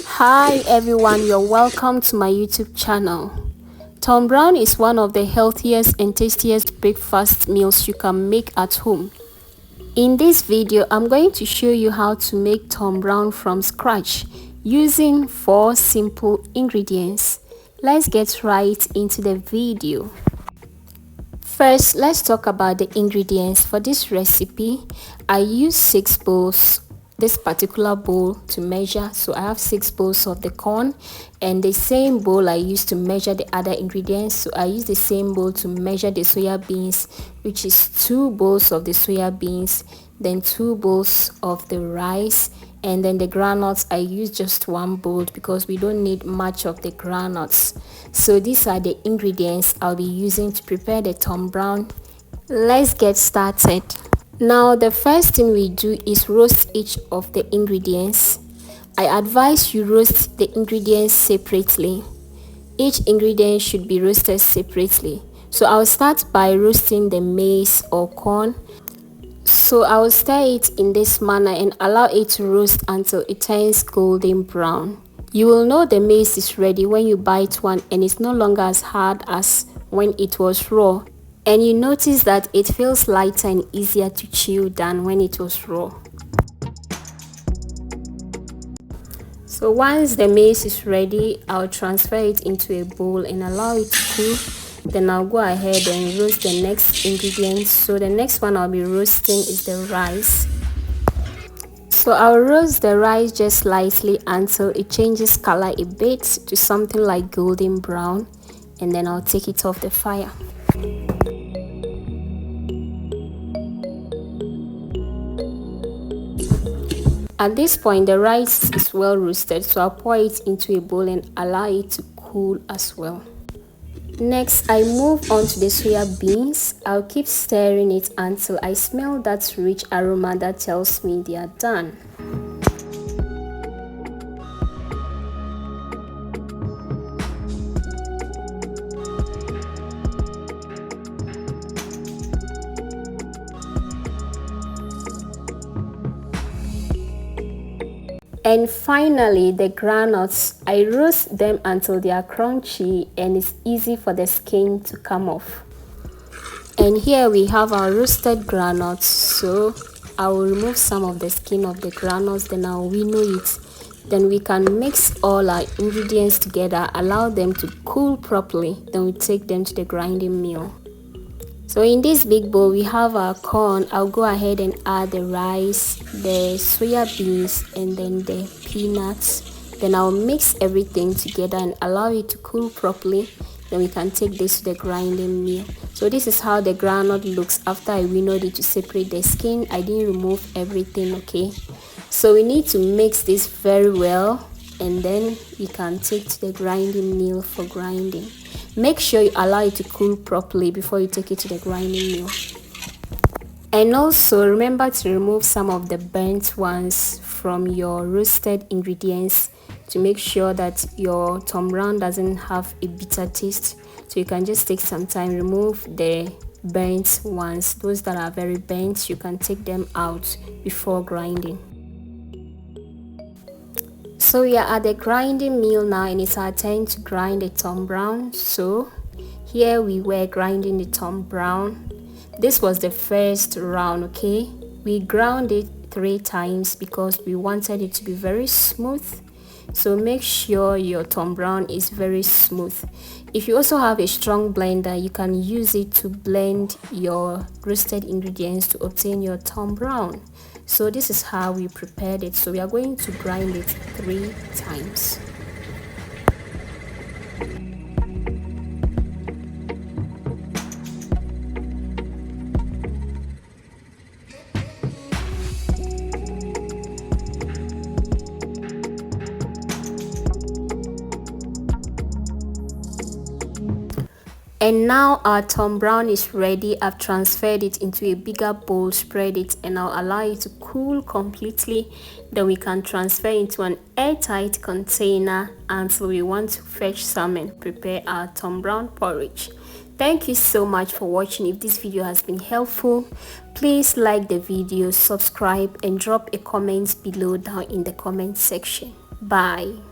Hi everyone, you're welcome to my YouTube channel. Tom Brown is one of the healthiest and tastiest breakfast meals you can make at home. In this video, I'm going to show you how to make Tom Brown from scratch using 4 simple ingredients. Let's get right into the video. First, let's talk about the ingredients. For this recipe, I use 6 bowls, this particular bowl to measure. So I have 6 bowls of the corn, and the same bowl I use to measure the other ingredients. So I use the same bowl to measure the soya beans, which is 2 bowls of the soya beans, then 2 bowls of the rice, and then the granules I use just 1 bowl because we don't need much of the granules. So these are the ingredients I'll be using to prepare the Tom Brown. Let's get started. Now the first thing we do is roast each of the ingredients. I advise you roast the ingredients separately. Each ingredient should be roasted separately. So I'll start by roasting the maize or corn. So I will stir it in this manner and allow it to roast until it turns golden brown. You will know the maize is ready when you bite one and it's no longer as hard as when it was raw. And you notice that it feels lighter and easier to chew than when it was raw. So once the maize is ready, I'll transfer it into a bowl and allow it to cool. Then I'll go ahead and roast the next ingredients. So the next one I'll be roasting is the rice. So I'll roast the rice just slightly until it changes color a bit to something like golden brown, and then I'll take it off the fire. At this point, the rice is well roasted, so I'll pour it into a bowl and allow it to cool as well. Next, I move on to the soya beans. I'll keep stirring it until I smell that rich aroma that tells me they are done. And finally, the granules. I roast them until they are crunchy and it's easy for the skin to come off. And here we have our roasted granules. So I will remove some of the skin of the granules, then I'll winnow it. Then we can mix all our ingredients together, allow them to cool properly, then we take them to the grinding mill. So in this big bowl we have our corn. I'll go ahead and add the rice, the soya beans, and then the peanuts. Then I'll mix everything together and allow it to cool properly. Then we can take this to the grinding mill. So this is how the granule looks after I winnowed it to separate the skin. I didn't remove everything, okay? So we need to mix this very well, and then we can take to the grinding mill for grinding. Make sure you allow it to cool properly before you take it to the grinding mill. And also remember to remove some of the burnt ones from your roasted ingredients to make sure that your Tom Brown doesn't have a bitter taste. So you can just take some time, remove the burnt ones. Those that are very burnt, you can take them out before grinding. So we are at the grinding mill now, and it's our turn to grind the Tom Brown. So here we were grinding the Tom Brown. This was the first round, okay? We ground it 3 times because we wanted it to be very smooth. So make sure your Tom Brown is very smooth. If you also have a strong blender, you can use it to blend your roasted ingredients to obtain your Tom Brown. So this is how we prepared it. So we are going to grind it 3 times. And now our Tom Brown is ready. I've transferred it into a bigger bowl, spread it, and I'll allow it to cool completely. Then we can transfer into an airtight container until we want to fetch some and prepare our Tom Brown porridge. Thank you so much for watching. If this video has been helpful, please like the video, subscribe, and drop a comment below down in the comment section. Bye.